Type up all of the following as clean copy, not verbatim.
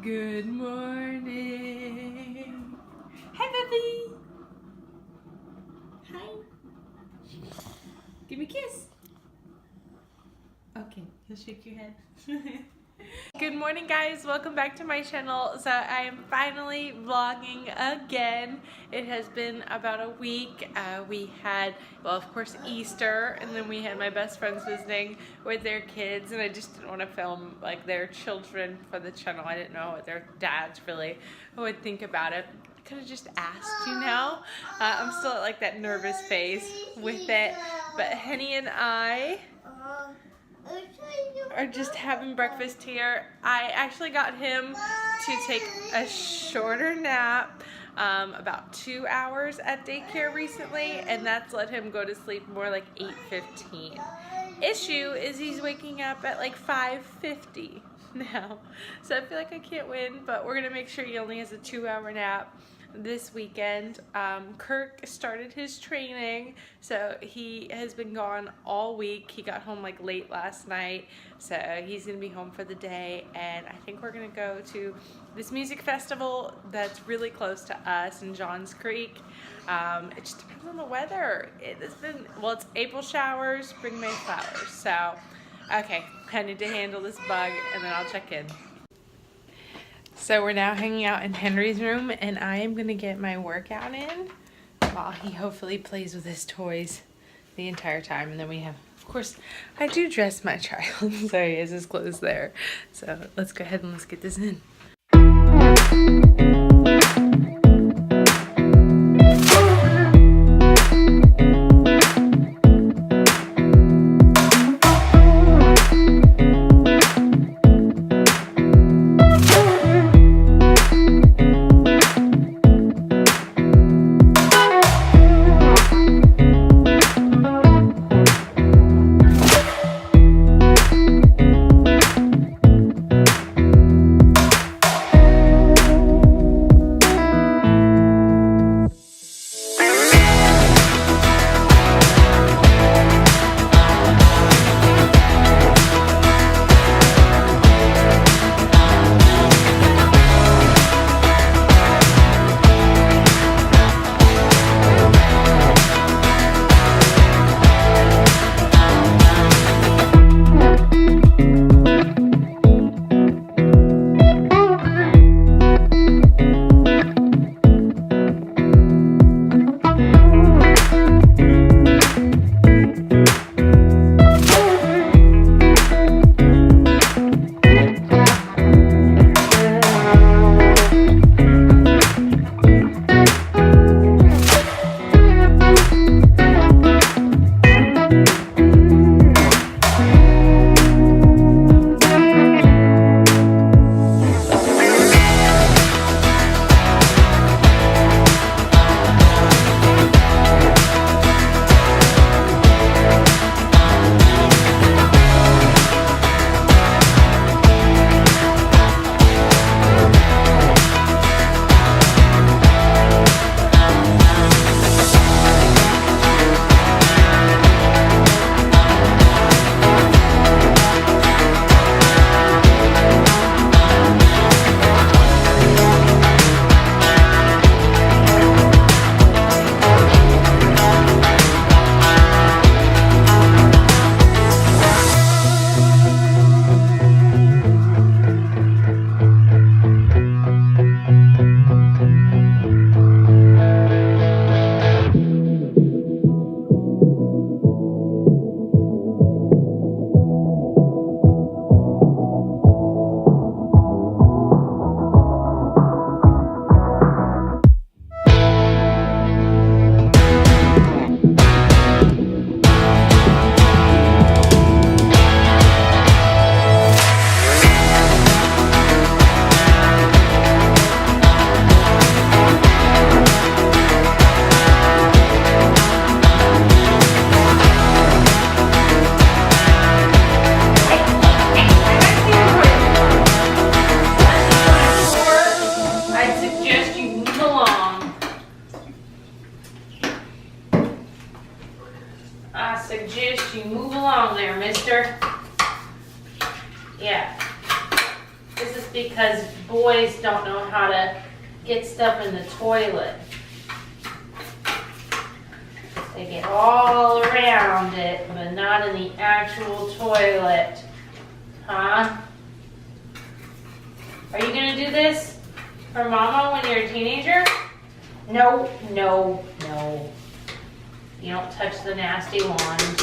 Good morning. Hi, Bubby. Hi. Give me a kiss. Okay, he'll shake your head. Good morning, guys. Welcome back to my channel. So I am finally vlogging again. It has been about a week. We had, well, of course, Easter, and then we had my best friends visiting with their kids, and I just didn't want to film like their children for the channel. I didn't know what their dads really would think about it. I could have just asked, you know. I'm still at like that nervous phase with it, but Henny and I are just having breakfast here. I actually got him to take a shorter nap, about 2 hours at daycare recently, and that's let him go to sleep more like 8:15. Issue is he's waking up at like 5:50 now, so I feel like I can't win, but we're gonna make sure he only has a 2-hour nap this weekend. Kirk started his training, so he has been gone all week. He got home like late last night, so he's gonna be home for the day, and I think we're gonna go to this music festival that's really close to us in Johns Creek. It just depends on the weather. It's been, well, it's April showers, spring May flowers, so okay, I need to handle this bug and then I'll check in. So we're now hanging out in Henry's room, and I am going to get my workout in while he hopefully plays with his toys the entire time. And then we have, of course, I do dress my child, so he has his clothes there. So let's go ahead and let's get this in. suggest you move along there, mister. Yeah. This is because boys don't know how to get stuff in the toilet. They get all around it, but not in the actual toilet. Huh? Are you gonna do this for Mama when you're a teenager? No, no, no. You don't touch the nasty wand.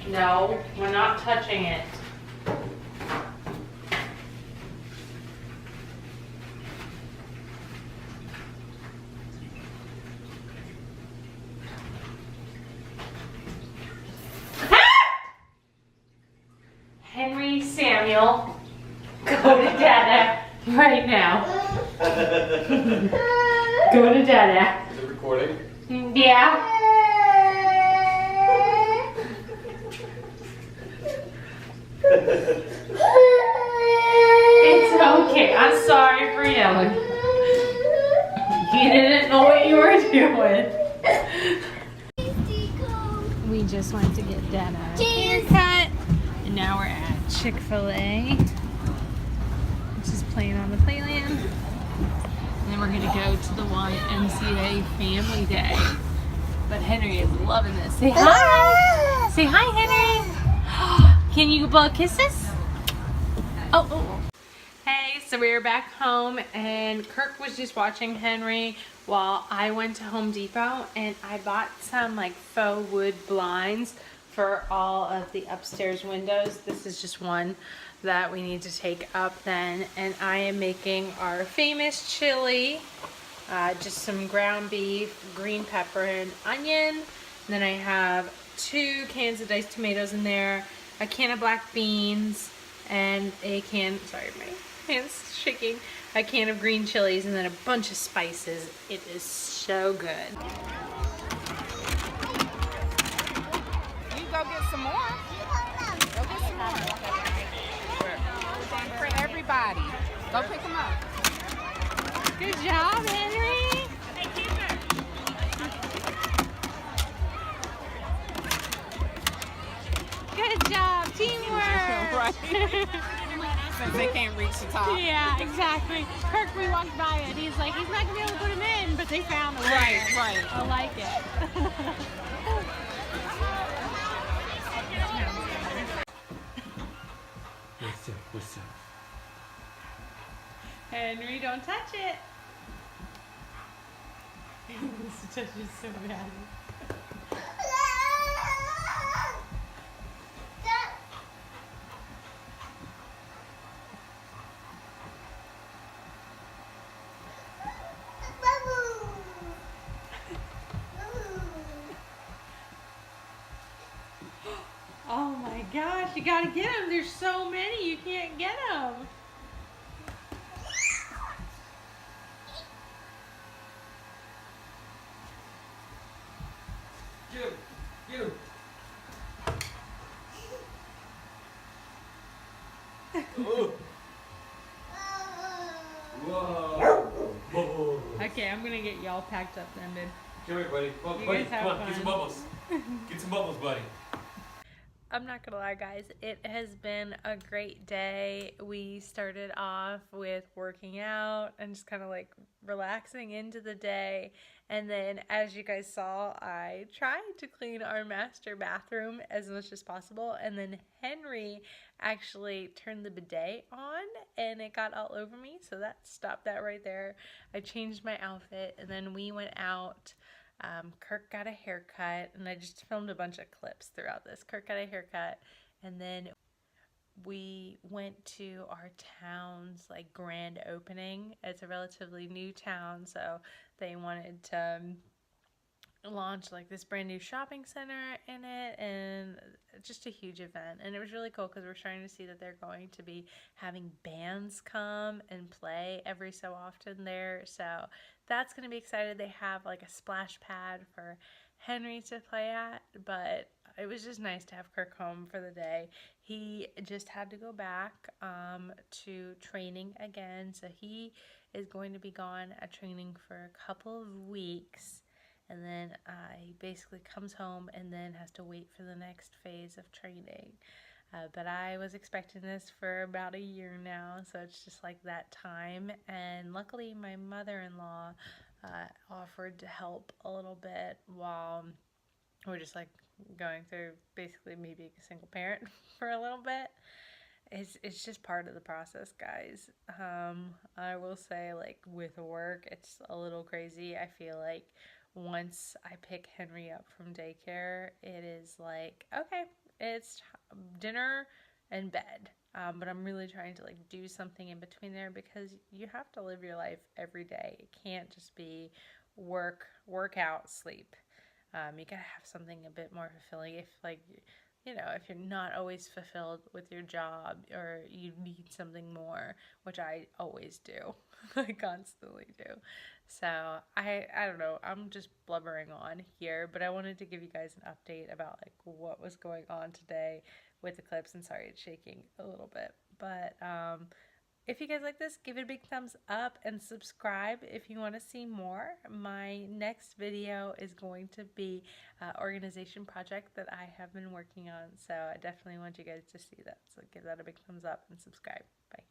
No, we're not touching it. Henry Samuel, go to Dada right now. Go to Dada. Is it recording? Yeah. It's okay. I'm sorry for yelling. You didn't know what you were doing. We just went to get Dana a haircut, and now we're at Chick-fil-a. Just playing on the playland. And then we're gonna go to the YMCA Family Day. But Henry is loving this. Say hi! Say hi, Henry! Can you blow kisses? Oh. Hey, so we were back home and Kirk was just watching Henry while I went to Home Depot and I bought some like faux wood blinds for all of the upstairs windows. This is just one that we need to take up then. And I am making our famous chili. Just some ground beef, green pepper, and onion. And then I have 2 cans of diced tomatoes in there, a can of black beans, and a can, sorry, my hand's shaking, a can of green chilies, and then a bunch of spices. It is so good. You go get some more. Go get some more. For everybody. Go pick them up. Good job, Henry. Good job, teamwork. Right. Since they can't reach the top. Yeah, exactly. Kirk, we walked by it. He's like, he's not gonna be able to put him in, but they found him. Right. I like it. What's up? Henry, don't touch it. He wants to touch it so bad. Oh my gosh, you gotta get them. There's so many, you can't get them. Get him. Oh. Whoa. Okay, I'm gonna get y'all packed up then, babe. Come here, buddy. Well, You buddy, guys have come on, fun. get some bubbles. Get some bubbles, buddy. I'm not gonna lie, guys, it has been a great day. We started off with working out and just kind of like relaxing into the day, and then as you guys saw, I tried to clean our master bathroom as much as possible, and then Henry actually turned the bidet on and it got all over me, so that stopped that right there. I changed my outfit and then we went out. Kirk got a haircut, and I just filmed a bunch of clips throughout this. Kirk got a haircut, and then we went to our town's like grand opening. It's a relatively new town, so they wanted to launch like this brand new shopping center in it, and just a huge event. And it was really cool because we're starting to see that they're going to be having bands come and play every so often there, so that's going to be excited. They have like a splash pad for Henry to play at, but it was just nice to have Kirk home for the day. He just had to go back to training again, so he is going to be gone at training for a couple of weeks. and then he basically comes home and then has to wait for the next phase of training. But I was expecting this for about a year now, so it's just like that time. And luckily, my mother-in-law offered to help a little bit while we're just like going through basically me being a single parent for a little bit. It's just part of the process, guys. I will say, like, with work, it's a little crazy. I feel like once I pick Henry up from daycare, it is like, okay, it's dinner and bed. But I'm really trying to like do something in between there, because you have to live your life every day. It can't just be workout, sleep. You gotta have something a bit more fulfilling. If like, if you're not always fulfilled with your job, or you need something more, which I always do, I constantly do. So I don't know, I'm just blubbering on here, but I wanted to give you guys an update about like what was going on today with the clips. And sorry, it's shaking a little bit, but if you guys like this, give it a big thumbs up and subscribe if you want to see more. My next video is going to be an organization project that I have been working on, so I definitely want you guys to see that. So give that a big thumbs up and subscribe. Bye.